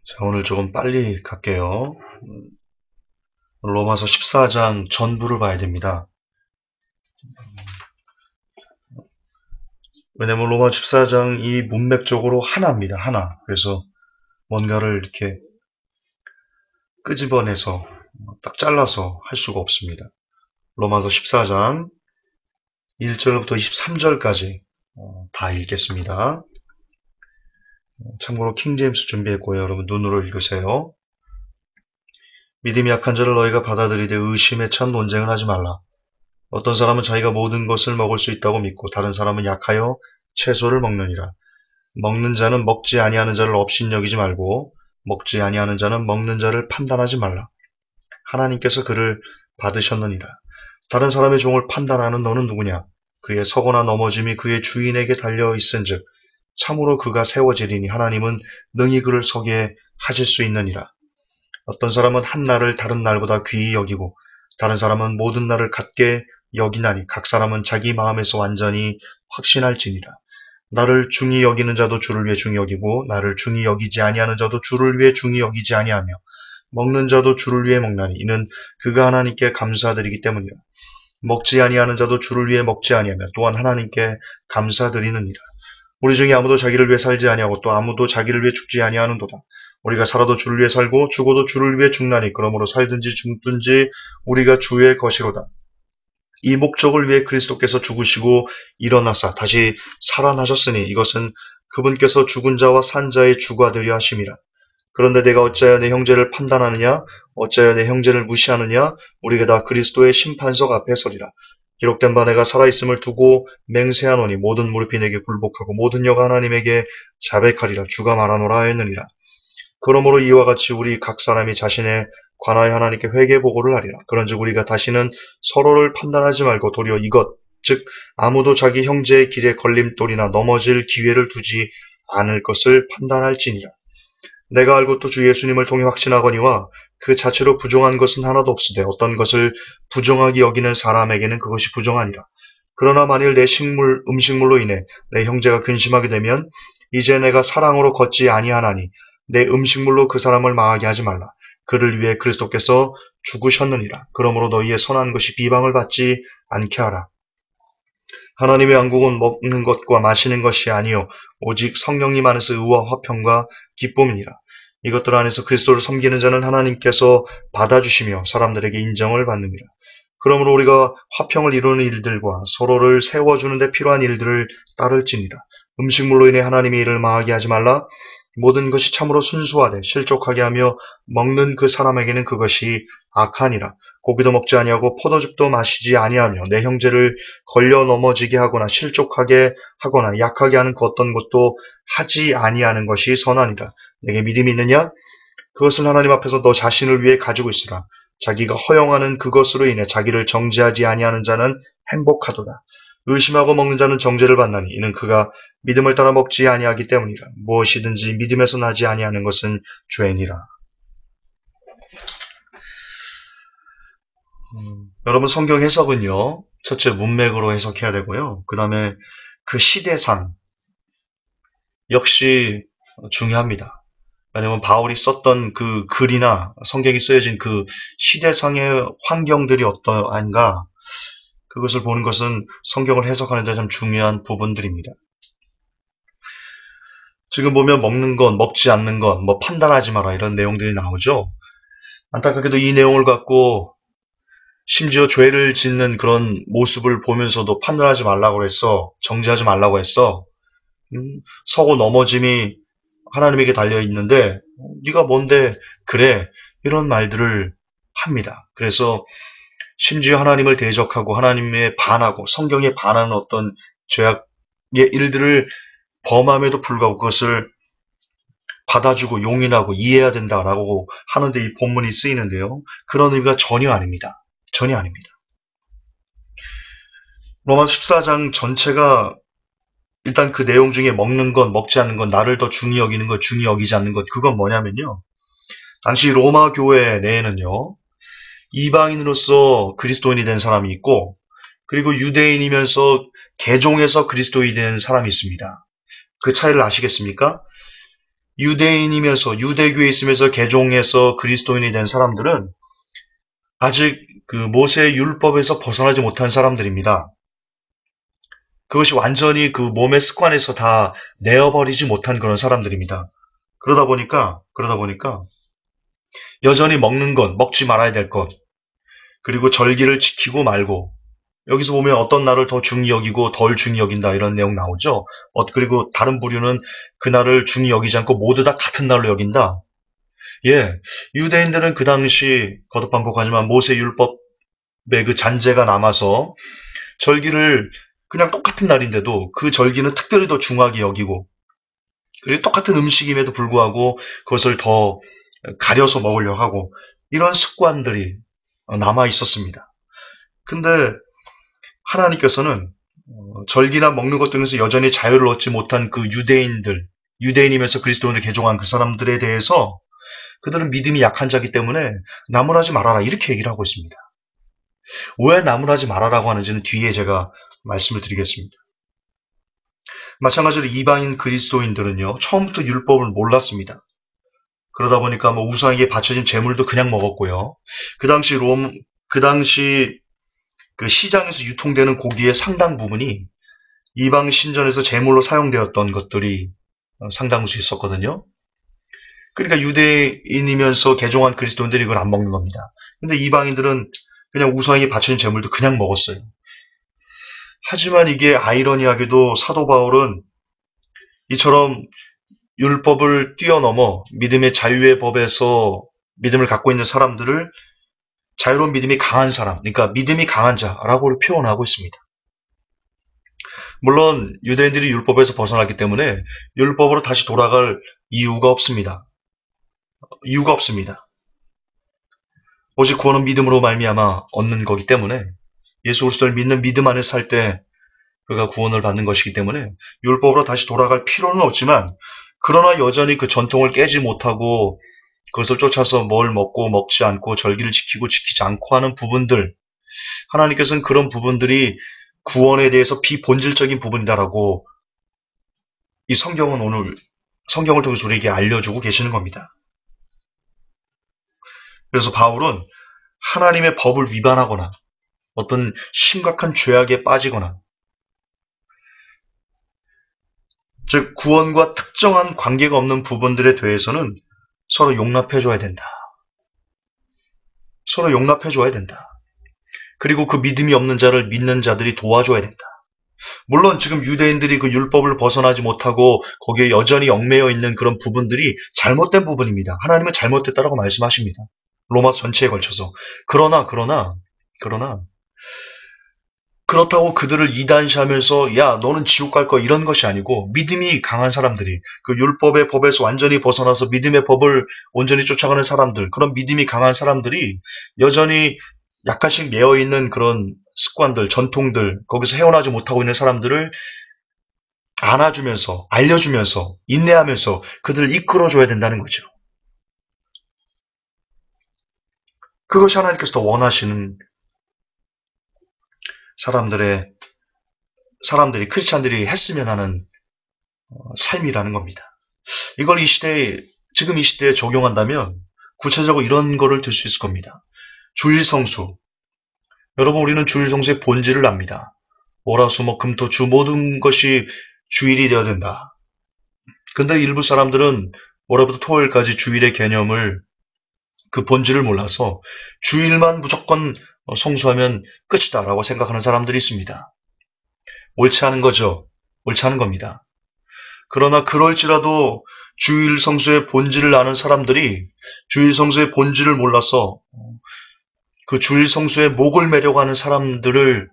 자, 오늘 조금 빨리 갈게요. 로마서 14장 전부를 봐야 됩니다. 왜냐면 로마 14장이 문맥적으로 하나입니다. 하나. 그래서 뭔가를 이렇게 끄집어내서 딱 잘라서 할 수가 없습니다. 로마서 14장 1절부터 23절까지 다 읽겠습니다. 참고로 킹제임스 준비했고요. 여러분 눈으로 읽으세요. 믿음이 약한 자를 너희가 받아들이되 의심에 찬 논쟁을 하지 말라. 어떤 사람은 자기가 모든 것을 먹을 수 있다고 믿고 다른 사람은 약하여 채소를 먹느니라. 먹는 자는 먹지 아니하는 자를 업신여기지 말고 먹지 아니하는 자는 먹는 자를 판단하지 말라. 하나님께서 그를 받으셨느니라. 다른 사람의 종을 판단하는 너는 누구냐? 그의 서거나 넘어짐이 그의 주인에게 달려있은즉 참으로 그가 세워지리니 하나님은 능히 그를 서게 하실 수 있느니라. 어떤 사람은 한 날을 다른 날보다 귀히 여기고 다른 사람은 모든 날을 같게 여기나니 각 사람은 자기 마음에서 완전히 확신할지니라. 나를 중히 여기는 자도 주를 위해 중히 여기고 나를 중히 여기지 아니하는 자도 주를 위해 중히 여기지 아니하며 먹는 자도 주를 위해 먹나니 이는 그가 하나님께 감사드리기 때문이라. 먹지 아니하는 자도 주를 위해 먹지 아니하며 또한 하나님께 감사드리느니라. 우리 중에 아무도 자기를 위해 살지 아니하고 또 아무도 자기를 위해 죽지 아니하는도다. 우리가 살아도 주를 위해 살고 죽어도 주를 위해 죽나니 그러므로 살든지 죽든지 우리가 주의 것이로다. 이 목적을 위해 그리스도께서 죽으시고 일어나사 다시 살아나셨으니 이것은 그분께서 죽은 자와 산 자의 주가 되려 하심이라. 그런데 내가 어찌하여 내 형제를 판단하느냐? 어찌하여 내 형제를 무시하느냐? 우리가 다 그리스도의 심판석 앞에 서리라. 기록된 바 내가 살아있음을 두고 맹세하노니 모든 무릎이 내게 굴복하고 모든 혀가 하나님에게 자백하리라. 주가 말하노라 하였느니라. 그러므로 이와 같이 우리 각 사람이 자신에 관하여 하나님께 회개 보고를 하리라. 그런즉 우리가 다시는 서로를 판단하지 말고 도리어 이것 즉 아무도 자기 형제의 길에 걸림돌이나 넘어질 기회를 두지 않을 것을 판단할지니라. 내가 알고 또 주 예수님을 통해 확신하거니와 그 자체로 부정한 것은 하나도 없으되 어떤 것을 부정하게 여기는 사람에게는 그것이 부정하니라. 그러나 만일 내 음식물로 인해 내 형제가 근심하게 되면 이제 내가 사랑으로 걷지 아니하나니 내 음식물로 그 사람을 망하게 하지 말라. 그를 위해 그리스도께서 죽으셨느니라. 그러므로 너희의 선한 것이 비방을 받지 않게 하라. 하나님의 왕국은 먹는 것과 마시는 것이 아니요 오직 성령님 안에서 의와 화평과 기쁨이니라. 이것들 안에서 그리스도를 섬기는 자는 하나님께서 받아주시며 사람들에게 인정을 받느니라. 그러므로 우리가 화평을 이루는 일들과 서로를 세워주는 데 필요한 일들을 따를지니라. 음식물로 인해 하나님의 일을 망하게 하지 말라. 모든 것이 참으로 순수하되 실족하게 하며 먹는 그 사람에게는 그것이 악하니라. 고기도 먹지 아니하고 포도즙도 마시지 아니하며 내 형제를 걸려 넘어지게 하거나 실족하게 하거나 약하게 하는 그 어떤 것도 하지 아니하는 것이 선하니라. 내게 믿음이 있느냐? 그것을 하나님 앞에서 너 자신을 위해 가지고 있으라. 자기가 허용하는 그것으로 인해 자기를 정죄하지 아니하는 자는 행복하도다. 의심하고 먹는 자는 정죄를 받나니 이는 그가 믿음을 따라 먹지 아니하기 때문이라. 무엇이든지 믿음에서 나지 아니하는 것은 죄니라. 여러분 성경 해석은요. 첫째 문맥으로 해석해야 되고요. 그 다음에 그 시대상 역시 중요합니다. 왜냐하면 바울이 썼던 그 글이나 성경이 쓰여진 그 시대상의 환경들이 어떠한가 그것을 보는 것은 성경을 해석하는 데 참 중요한 부분들입니다. 지금 보면 먹는 것, 먹지 않는 것, 뭐 판단하지 마라 이런 내용들이 나오죠. 안타깝게도 이 내용을 갖고 심지어 죄를 짓는 그런 모습을 보면서도 판단하지 말라고 했어. 정죄하지 말라고 했어. 서고 넘어짐이 하나님에게 달려있는데 네가 뭔데 그래 이런 말들을 합니다. 그래서 심지어 하나님을 대적하고 하나님에 반하고 성경에 반하는 어떤 죄악의 일들을 범함에도 불구하고 그것을 받아주고 용인하고 이해해야 된다라고 하는데 이 본문이 쓰이는데요. 그런 의미가 전혀 아닙니다. 전혀 아닙니다. 로마서 14장 전체가 일단 그 내용 중에 먹는 것, 먹지 않는 것, 나를 더 중히 여기는 것, 중히 여기지 않는 것, 그건 뭐냐면요. 당시 로마 교회 내에는요. 이방인으로서 그리스도인이 된 사람이 있고 그리고 유대인이면서 개종해서 그리스도인이 된 사람이 있습니다. 그 차이를 아시겠습니까? 유대인이면서 유대교에 있으면서 개종해서 그리스도인이 된 사람들은 아직 그 모세의 율법에서 벗어나지 못한 사람들입니다. 그것이 완전히 그 몸의 습관에서 다 내어버리지 못한 그런 사람들입니다. 그러다 보니까 여전히 먹는 것, 먹지 말아야 될 것, 그리고 절기를 지키고 말고, 여기서 보면 어떤 날을 더 중히 여기고 덜 중히 여긴다 이런 내용 나오죠. 그리고 다른 부류는 그날을 중히 여기지 않고 모두 다 같은 날로 여긴다. 예, 유대인들은 그 당시 거듭반복하지만 모세 율법의 그 잔재가 남아서 절기를 그냥 똑같은 날인데도 그 절기는 특별히 더 중하게 여기고, 그리고 똑같은 음식임에도 불구하고 그것을 더 가려서 먹으려고 하고, 이런 습관들이 남아 있었습니다. 근데 하나님께서는 절기나 먹는 것 등에서 여전히 자유를 얻지 못한 그 유대인이면서 그리스도인을 개종한 그 사람들에 대해서 그들은 믿음이 약한 자이기 때문에 나무라지 말아라 이렇게 얘기를 하고 있습니다. 왜 나무라지 말아라고 하는지는 뒤에 제가 말씀을 드리겠습니다. 마찬가지로 이방인 그리스도인들은요, 처음부터 율법을 몰랐습니다. 그러다 보니까 뭐 우상에게 바쳐진 제물도 그냥 먹었고요. 그 당시 그 시장에서 유통되는 고기의 상당 부분이 이방 신전에서 제물로 사용되었던 것들이 상당수 있었거든요. 그러니까 유대인이면서 개종한 그리스도인들이 이걸 안 먹는 겁니다. 근데 이방인들은 그냥 우상에게 바쳐진 제물도 그냥 먹었어요. 하지만 이게 아이러니하게도 사도 바울은 이처럼 율법을 뛰어넘어 믿음의 자유의 법에서 믿음을 갖고 있는 사람들을 자유로운 믿음이 강한 사람, 그러니까 믿음이 강한 자라고 표현하고 있습니다. 물론 유대인들이 율법에서 벗어났기 때문에 율법으로 다시 돌아갈 이유가 없습니다. 오직 구원은 믿음으로 말미암아 얻는 거기 때문에 예수 그리스도를 믿는 믿음 안에 살 때 그가 구원을 받는 것이기 때문에 율법으로 다시 돌아갈 필요는 없지만, 그러나 여전히 그 전통을 깨지 못하고 그것을 쫓아서 뭘 먹고 먹지 않고 절기를 지키고 지키지 않고 하는 부분들, 하나님께서는 그런 부분들이 구원에 대해서 비본질적인 부분이다라고 이 성경을 통해서 우리에게 알려주고 계시는 겁니다. 그래서 바울은 하나님의 법을 위반하거나 어떤 심각한 죄악에 빠지거나, 즉 구원과 특정한 관계가 없는 부분들에 대해서는 서로 용납해줘야 된다. 그리고 그 믿음이 없는 자를 믿는 자들이 도와줘야 된다. 물론 지금 유대인들이 그 율법을 벗어나지 못하고 거기에 여전히 얽매여 있는 그런 부분들이 잘못된 부분입니다. 하나님은 잘못됐다라고 말씀하십니다. 로마서 전체에 걸쳐서. 그러나 그렇다고 그들을 이단시하면서 야 너는 지옥 갈 거야 이런 것이 아니고, 믿음이 강한 사람들이 그 율법의 법에서 완전히 벗어나서 믿음의 법을 온전히 쫓아가는 사람들, 그런 믿음이 강한 사람들이 여전히 약간씩 매어있는 그런 습관들, 전통들, 거기서 헤어나지 못하고 있는 사람들을 안아주면서 알려주면서 인내하면서 그들을 이끌어줘야 된다는 거죠. 그것이 하나님께서 더 원하시는 사람들이 크리스찬들이 했으면 하는 삶이라는 겁니다. 이걸 지금 이 시대에 적용한다면 구체적으로 이런 거를 들 수 있을 겁니다. 주일성수. 여러분, 우리는 주일성수의 본질을 압니다. 월화수목금토주 모든 것이 주일이 되어야 된다. 근데 일부 사람들은 월화부터 토요일까지 주일의 개념을, 그 본질을 몰라서 주일만 무조건 성수하면 끝이다라고 생각하는 사람들이 있습니다. 옳지 않은 거죠. 옳지 않은 겁니다. 그러나 그럴지라도 주일 성수의 본질을 아는 사람들이 주일 성수의 본질을 몰라서 그 주일 성수의 목을 매려고 하는 사람들을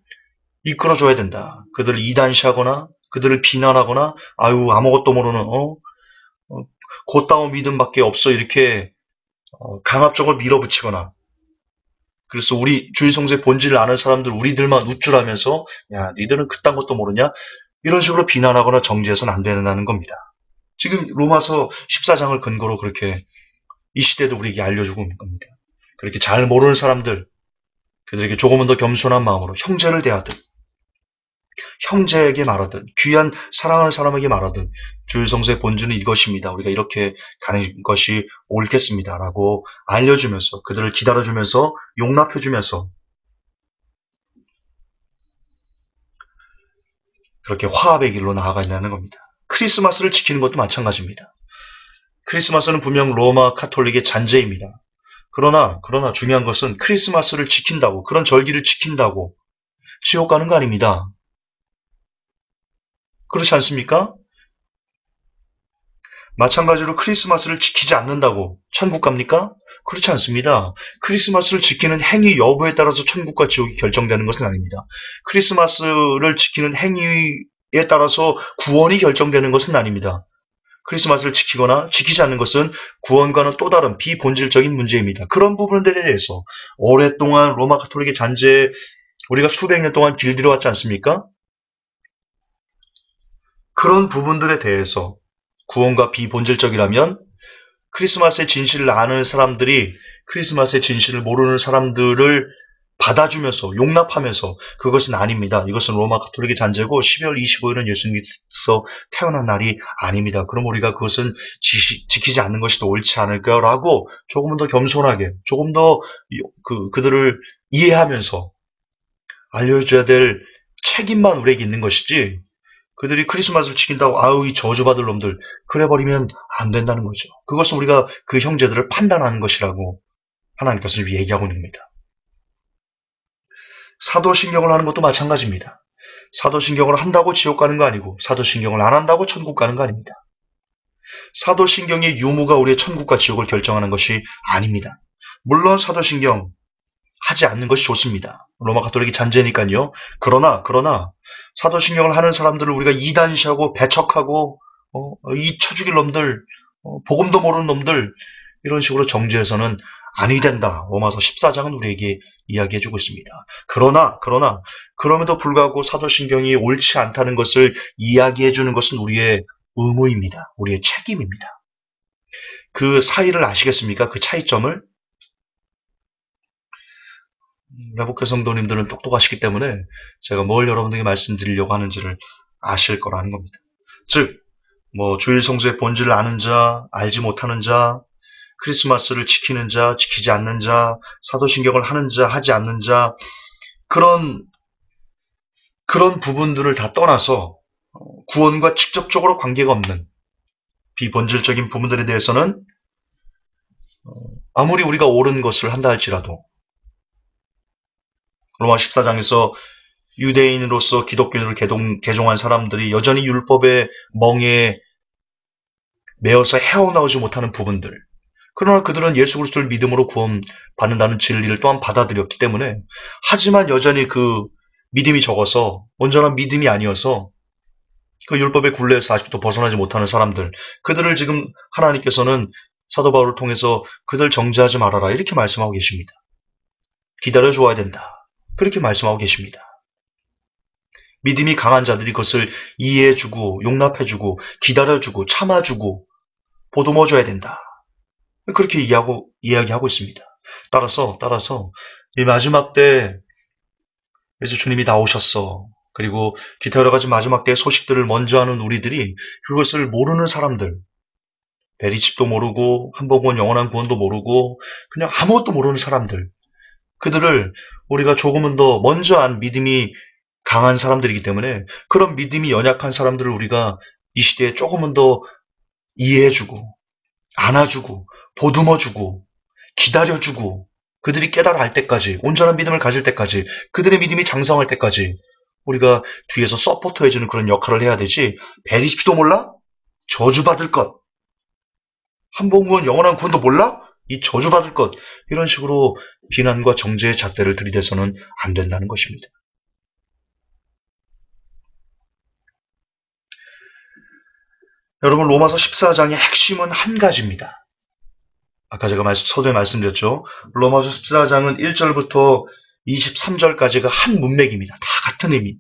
이끌어줘야 된다. 그들을 이단시하거나 그들을 비난하거나 아유 아무것도 모르는 곧다운 믿음밖에 없어 이렇게 강압적으로 밀어붙이거나, 그래서 우리 주일 성수의 본질을 아는 사람들 우리들만 우쭐하면서 야 니들은 그딴 것도 모르냐 이런 식으로 비난하거나 정죄해서는 안 된다는 겁니다. 지금 로마서 14장을 근거로 그렇게 이 시대도 우리에게 알려주고 있는 겁니다. 그렇게 잘 모르는 사람들, 그들에게 조금은 더 겸손한 마음으로 형제를 대하듯 형제에게 말하든 귀한 사랑하는 사람에게 말하든 주일 성수의 본질은 이것입니다. 우리가 이렇게 가는 것이 옳겠습니다. 라고 알려주면서 그들을 기다려주면서 용납해주면서 그렇게 화합의 길로 나아가야하는 겁니다. 크리스마스를 지키는 것도 마찬가지입니다. 크리스마스는 분명 로마 카톨릭의 잔재입니다. 그러나 중요한 것은 크리스마스를 지킨다고, 그런 절기를 지킨다고 지옥 가는 거 아닙니다. 그렇지 않습니까? 마찬가지로 크리스마스를 지키지 않는다고 천국 갑니까? 그렇지 않습니다. 크리스마스를 지키는 행위 여부에 따라서 천국과 지옥이 결정되는 것은 아닙니다. 크리스마스를 지키는 행위에 따라서 구원이 결정되는 것은 아닙니다. 크리스마스를 지키거나 지키지 않는 것은 구원과는 또 다른 비본질적인 문제입니다. 그런 부분들에 대해서 오랫동안 로마 가톨릭의 잔재에 우리가 수백 년 동안 길들여왔지 않습니까? 그런 부분들에 대해서 구원과 비본질적이라면 크리스마스의 진실을 아는 사람들이 크리스마스의 진실을 모르는 사람들을 받아주면서 용납하면서 그것은 아닙니다. 이것은 로마 가톨릭의 잔재고 12월 25일은 예수님께서 태어난 날이 아닙니다. 그럼 우리가 그것은 지키지 않는 것이 더 옳지 않을까라고 조금 더 겸손하게 조금 더 그들을 이해하면서 알려줘야 될 책임만 우리에게 있는 것이지 그들이 크리스마스를 지킨다고 아우 이 저주받을 놈들 그래버리면 안 된다는 거죠. 그것은 우리가 그 형제들을 판단하는 것이라고 하나님께서 얘기하고 있는 겁니다. 사도신경을 하는 것도 마찬가지입니다. 사도신경을 한다고 지옥 가는 거 아니고 사도신경을 안 한다고 천국 가는 거 아닙니다. 사도신경의 유무가 우리의 천국과 지옥을 결정하는 것이 아닙니다. 물론 사도신경 하지 않는 것이 좋습니다. 로마 가톨릭이 잔재니까요. 그러나 사도신경을 하는 사람들을 우리가 이단시하고 배척하고 잊혀 죽일 놈들, 복음도 모르는 놈들 이런 식으로 정죄해서는 아니 된다. 로마서 14장은 우리에게 이야기해주고 있습니다. 그럼에도 불구하고 사도신경이 옳지 않다는 것을 이야기해주는 것은 우리의 의무입니다. 우리의 책임입니다. 그 사이를 아시겠습니까? 그 차이점을? 레보케 성도님들은 똑똑하시기 때문에 제가 뭘 여러분들에게 말씀드리려고 하는지를 아실 거라는 겁니다. 즉, 주일 성수의 본질을 아는 자, 알지 못하는 자, 크리스마스를 지키는 자, 지키지 않는 자, 사도신경을 하는 자, 하지 않는 자, 그런 부분들을 다 떠나서 구원과 직접적으로 관계가 없는 비본질적인 부분들에 대해서는 아무리 우리가 옳은 것을 한다 할지라도 로마 14장에서 유대인으로서 기독교인으로 개종한 사람들이 여전히 율법의 멍에 매어서 헤어나오지 못하는 부분들, 그러나 그들은 예수 그리스도를 믿음으로 구원받는다는 진리를 또한 받아들였기 때문에 하지만 여전히 그 믿음이 적어서 온전한 믿음이 아니어서 그 율법의 굴레에서 아직도 벗어나지 못하는 사람들, 그들을 지금 하나님께서는 사도 바울을 통해서 그들 정죄하지 말아라 이렇게 말씀하고 계십니다. 기다려주어야 된다. 그렇게 말씀하고 계십니다. 믿음이 강한 자들이 그것을 이해해주고 용납해주고 기다려주고 참아주고 보듬어줘야 된다. 그렇게 이야기하고 있습니다. 따라서 이 마지막 때 이제 주님이 다 오셨어. 그리고 기타 여러 가지 마지막 때의 소식들을 먼저 하는 우리들이 그것을 모르는 사람들, 베리집도 모르고 한복원 영원한 구원도 모르고 그냥 아무것도 모르는 사람들, 그들을 우리가 조금은 더 먼저 안 믿음이 강한 사람들이기 때문에 그런 믿음이 연약한 사람들을 우리가 이 시대에 조금은 더 이해해주고 안아주고 보듬어주고 기다려주고 그들이 깨달아 알 때까지, 온전한 믿음을 가질 때까지, 그들의 믿음이 장성할 때까지 우리가 뒤에서 서포터해주는 그런 역할을 해야 되지. 베리십도 몰라? 저주받을 것. 한복무원 영원한 구원도 몰라? 이 저주받을 것. 이런 식으로 비난과 정죄의 잣대를 들이대서는 안 된다는 것입니다. 여러분, 로마서 14장의 핵심은 한 가지입니다. 아까 제가 서두에 말씀드렸죠. 로마서 14장은 1절부터 23절까지가 한 문맥입니다. 다 같은 의미,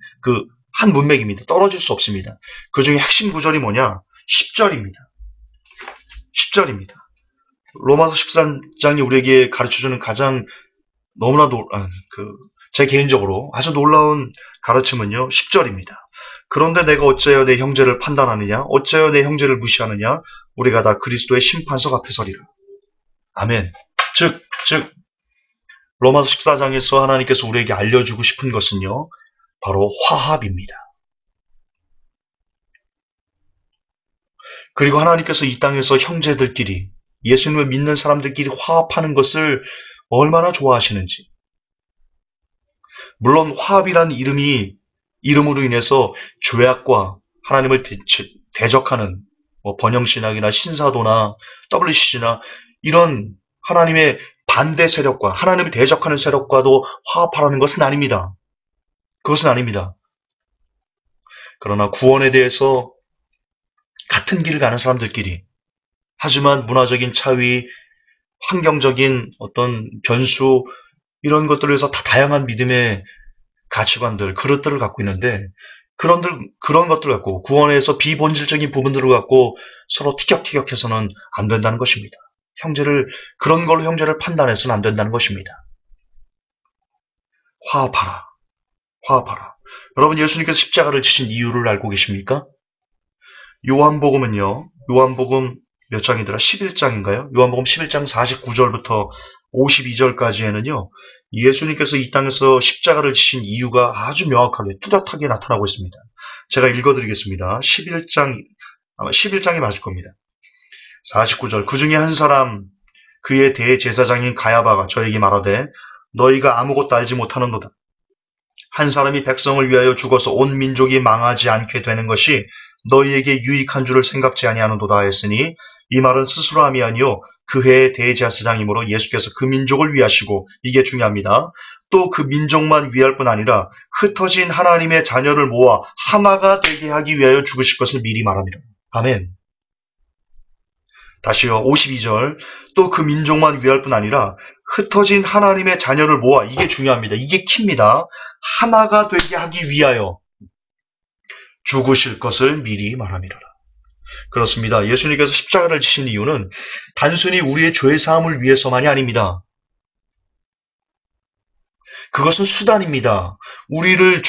한 문맥입니다. 떨어질 수 없습니다. 그 중에 핵심 구절이 뭐냐? 10절입니다. 10절입니다. 로마서 14장이 우리에게 가르쳐주는 가장 너무나도 제 개인적으로 아주 놀라운 가르침은요, 10절입니다. 그런데 내가 어째여 내 형제를 판단하느냐? 어째여 내 형제를 무시하느냐? 우리가 다 그리스도의 심판석 앞에 서리라. 아멘. 즉, 로마서 14장에서 하나님께서 우리에게 알려주고 싶은 것은요, 바로 화합입니다. 그리고 하나님께서 이 땅에서 형제들끼리, 예수님을 믿는 사람들끼리 화합하는 것을 얼마나 좋아하시는지. 물론 화합이라는 이름으로 인해서 죄악과 하나님을 대적하는 번영신학이나 신사도나 WCC나 이런 하나님의 반대 세력과 하나님을 대적하는 세력과도 화합하라는 것은 아닙니다. 그것은 아닙니다. 그러나 구원에 대해서 같은 길을 가는 사람들끼리, 하지만 문화적인 차이, 환경적인 어떤 변수, 이런 것들을 위해서 다 다양한 믿음의 가치관들, 그릇들을 갖고 있는데, 그런 것들을 갖고, 구원에서 비본질적인 부분들을 갖고 서로 티격태격해서는 안 된다는 것입니다. 그런 걸로 형제를 판단해서는 안 된다는 것입니다. 화합하라. 화합하라. 여러분, 예수님께서 십자가를 지신 이유를 알고 계십니까? 요한복음 몇 장이더라? 11장인가요? 요한복음 11장 49절부터 52절까지에는요, 예수님께서 이 땅에서 십자가를 지신 이유가 아주 명확하게, 뚜렷하게 나타나고 있습니다. 제가 읽어드리겠습니다. 11장이 맞을 겁니다. 49절. 그 중에 한 사람, 그의 대제사장인 가야바가 저에게 말하되, 너희가 아무것도 알지 못하는도다. 한 사람이 백성을 위하여 죽어서 온 민족이 망하지 않게 되는 것이 너희에게 유익한 줄을 생각지 아니하는도다 했으니, 이 말은 스스로 함이 아니요 그 해의 대제사장이므로 예수께서 그 민족을 위하시고, 이게 중요합니다. 또 그 민족만 위할 뿐 아니라 흩어진 하나님의 자녀를 모아 하나가 되게 하기 위하여 죽으실 것을 미리 말합니다. 아멘. 다시요. 52절. 또 그 민족만 위할 뿐 아니라 흩어진 하나님의 자녀를 모아, 이게 중요합니다. 이게 킵니다. 하나가 되게 하기 위하여 죽으실 것을 미리 말함이라. 그렇습니다. 예수님께서 십자가를 지신 이유는 단순히 우리의 죄사함을 위해서만이 아닙니다. 그것은 수단입니다. 우리를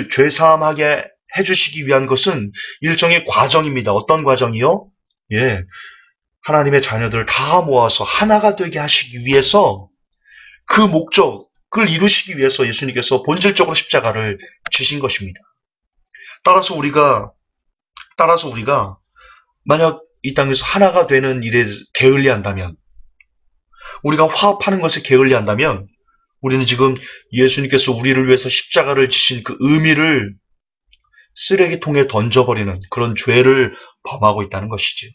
죄사함하게 해주시기 위한 것은 일종의 과정입니다. 어떤 과정이요? 하나님의 자녀들을 다 모아서 하나가 되게 하시기 위해서, 그 목적을 이루시기 위해서 예수님께서 본질적으로 십자가를 지신 것입니다. 따라서 우리가 만약 이 땅에서 하나가 되는 일에 게을리한다면, 우리가 화합하는 것에 게을리한다면, 우리는 지금 예수님께서 우리를 위해서 십자가를 지신 그 의미를 쓰레기통에 던져버리는 그런 죄를 범하고 있다는 것이지요.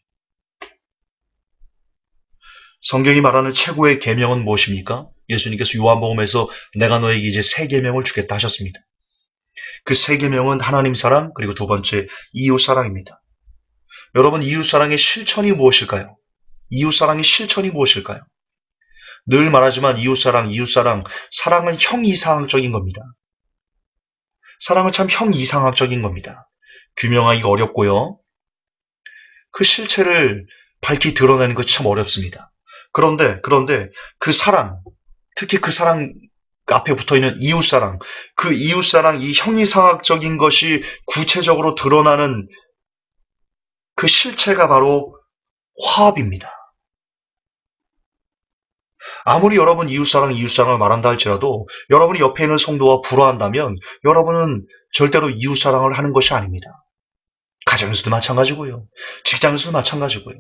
성경이 말하는 최고의 계명은 무엇입니까? 예수님께서 요한복음에서 내가 너에게 이제 새 계명을 주겠다 하셨습니다. 그 새 계명은 하나님 사랑, 그리고 두 번째 이웃 사랑입니다. 여러분, 이웃 사랑의 실천이 무엇일까요? 이웃 사랑의 실천이 무엇일까요? 늘 말하지만 이웃 사랑은 형이상학적인 겁니다. 사랑은 참 형이상학적인 겁니다. 규명하기가 어렵고요. 그 실체를 밝히 드러내는 것이 참 어렵습니다. 그런데 그 사랑, 특히 그 사랑 앞에 붙어있는 이웃사랑, 그 이웃사랑, 이 형이상학적인 것이 구체적으로 드러나는 그 실체가 바로 화합입니다. 아무리 여러분 이웃사랑을 말한다 할지라도 여러분이 옆에 있는 성도와 불화한다면 여러분은 절대로 이웃사랑을 하는 것이 아닙니다. 가정에서도 마찬가지고요. 직장에서도 마찬가지고요.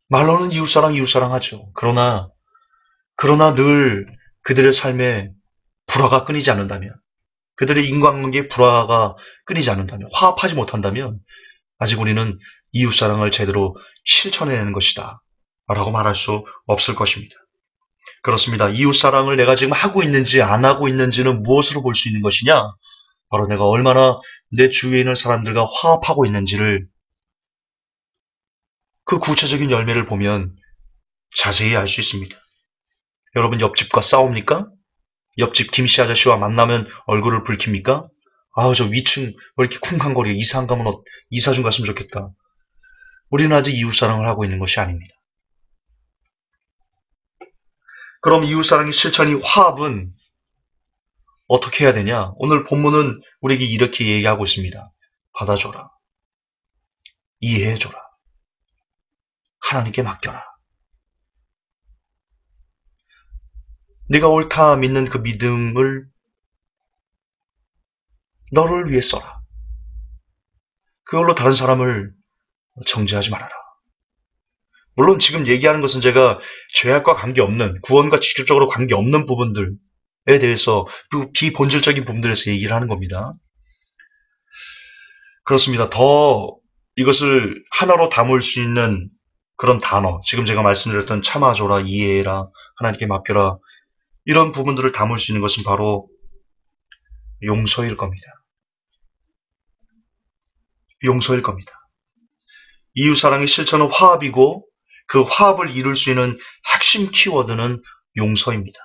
말로는 이웃사랑 하죠. 그러나 늘 그들의 삶에 불화가 끊이지 않는다면, 그들의 인간관계에 불화가 끊이지 않는다면, 화합하지 못한다면 아직 우리는 이웃사랑을 제대로 실천해내는 것이다 라고 말할 수 없을 것입니다. 그렇습니다. 이웃사랑을 내가 지금 하고 있는지 안 하고 있는지는 무엇으로 볼 수 있는 것이냐? 바로 내가 얼마나 내 주위에 있는 사람들과 화합하고 있는지를, 그 구체적인 열매를 보면 자세히 알 수 있습니다. 여러분, 옆집과 싸웁니까? 옆집 김씨 아저씨와 만나면 얼굴을 붉힙니까? 저 위층 왜 이렇게 쿵쾅거려, 이사 안 가면 이사 좀 갔으면 좋겠다. 우리는 아직 이웃사랑을 하고 있는 것이 아닙니다. 그럼 이웃사랑의 실천이 화합은 어떻게 해야 되냐? 오늘 본문은 우리에게 이렇게 얘기하고 있습니다. 받아줘라. 이해해줘라. 하나님께 맡겨라. 네가 옳다 믿는 그 믿음을 너를 위해 써라. 그걸로 다른 사람을 정죄하지 말아라. 물론 지금 얘기하는 것은 제가 죄악과 관계없는, 구원과 직접적으로 관계없는 부분들에 대해서, 그 비본질적인 부분들에서 얘기를 하는 겁니다. 그렇습니다. 더 이것을 하나로 담을 수 있는 그런 단어, 지금 제가 말씀드렸던 참아줘라, 이해해라, 하나님께 맡겨라, 이런 부분들을 담을 수 있는 것은 바로 용서일 겁니다. 용서일 겁니다. 이웃사랑의 실천은 화합이고 그 화합을 이룰 수 있는 핵심 키워드는 용서입니다.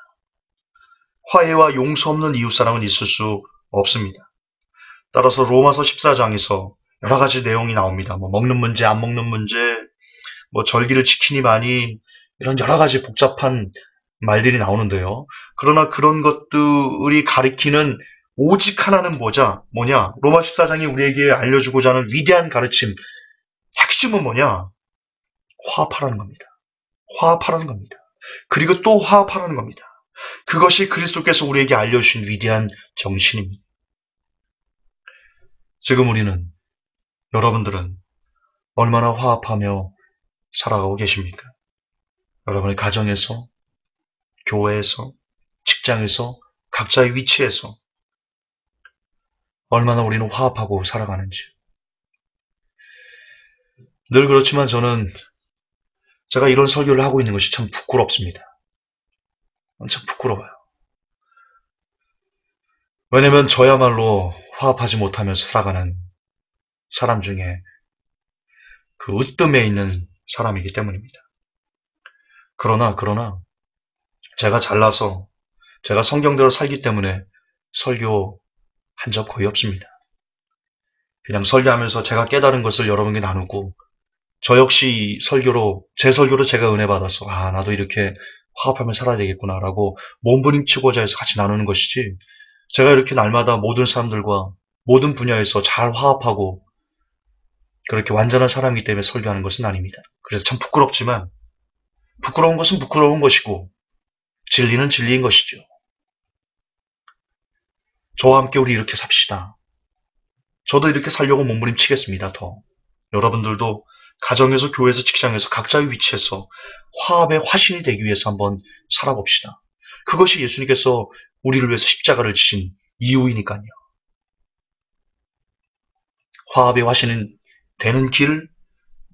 화해와 용서 없는 이웃사랑은 있을 수 없습니다. 따라서 로마서 14장에서 여러 가지 내용이 나옵니다. 먹는 문제, 안 먹는 문제, 절기를 지키니 마니, 이런 여러 가지 복잡한 말들이 나오는데요. 그러나 그런 것들이 가리키는 오직 하나는 뭐냐? 로마 14장이 우리에게 알려주고자 하는 위대한 가르침, 핵심은 뭐냐? 화합하라는 겁니다. 화합하라는 겁니다. 그리고 또 화합하라는 겁니다. 그것이 그리스도께서 우리에게 알려주신 위대한 정신입니다. 지금 우리는, 여러분들은 얼마나 화합하며 살아가고 계십니까? 여러분의 가정에서, 교회에서, 직장에서, 각자의 위치에서 얼마나 우리는 화합하고 살아가는지. 늘 그렇지만 저는 제가 이런 설교를 하고 있는 것이 참 부끄럽습니다. 참 부끄러워요. 왜냐면 저야말로 화합하지 못하면서 살아가는 사람 중에 그 으뜸에 있는 사람이기 때문입니다. 그러나 제가 잘나서 제가 성경대로 살기 때문에 설교한 적 거의 없습니다. 그냥 설교하면서 제가 깨달은 것을 여러분께 나누고 저 역시 제 설교로 제가 은혜 받아서 나도 이렇게 화합하며 살아야 되겠구나라고 몸부림치고자 해서 같이 나누는 것이지, 제가 이렇게 날마다 모든 사람들과 모든 분야에서 잘 화합하고 그렇게 완전한 사람이기 때문에 설교하는 것은 아닙니다. 그래서 참 부끄럽지만, 부끄러운 것은 부끄러운 것이고 진리는 진리인 것이죠. 저와 함께 우리 이렇게 삽시다. 저도 이렇게 살려고 몸부림치겠습니다. 더 여러분들도 가정에서, 교회에서, 직장에서, 각자의 위치에서 화합의 화신이 되기 위해서 한번 살아봅시다. 그것이 예수님께서 우리를 위해서 십자가를 지신 이유이니까요. 화합의 화신은 되는 길,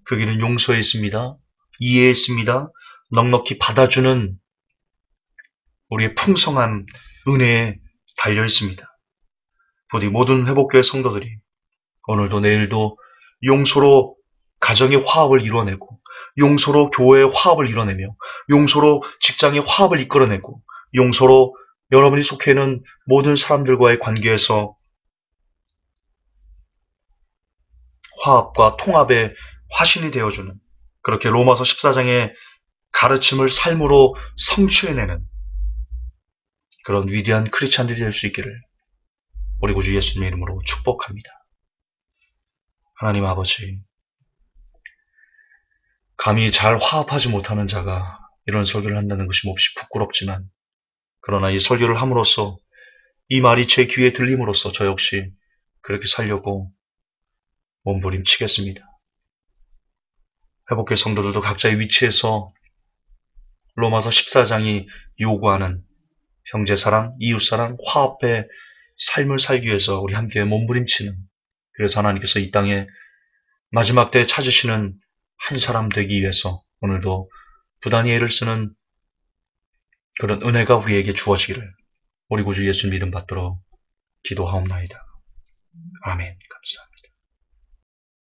그 길은 용서에 있습니다. 이해에 있습니다. 넉넉히 받아주는 우리의 풍성한 은혜에 달려 있습니다. 부디 모든 회복교회 성도들이 오늘도 내일도 용서로 가정의 화합을 이뤄내고, 용서로 교회의 화합을 이뤄내며, 용서로 직장의 화합을 이끌어내고, 용서로 여러분이 속해 있는 모든 사람들과의 관계에서 화합과 통합의 화신이 되어주는, 그렇게 로마서 14장의 가르침을 삶으로 성취해내는 그런 위대한 크리스찬들이 될 수 있기를 우리 구주 예수님의 이름으로 축복합니다. 하나님 아버지, 감히 잘 화합하지 못하는 자가 이런 설교를 한다는 것이 몹시 부끄럽지만, 그러나 이 설교를 함으로써, 이 말이 제 귀에 들림으로써 저 역시 그렇게 살려고 몸부림치겠습니다. 회복교회 성도들도 각자의 위치에서 로마서 14장이 요구하는 형제사랑, 이웃사랑, 화합의 삶을 살기 위해서 우리 함께 몸부림치는, 그래서 하나님께서 이 땅에 마지막 때에 찾으시는 한 사람 되기 위해서 오늘도 부단히 애를 쓰는 그런 은혜가 우리에게 주어지기를 우리 구주 예수님 이름 받들어 기도하옵나이다. 아멘. 감사합니다.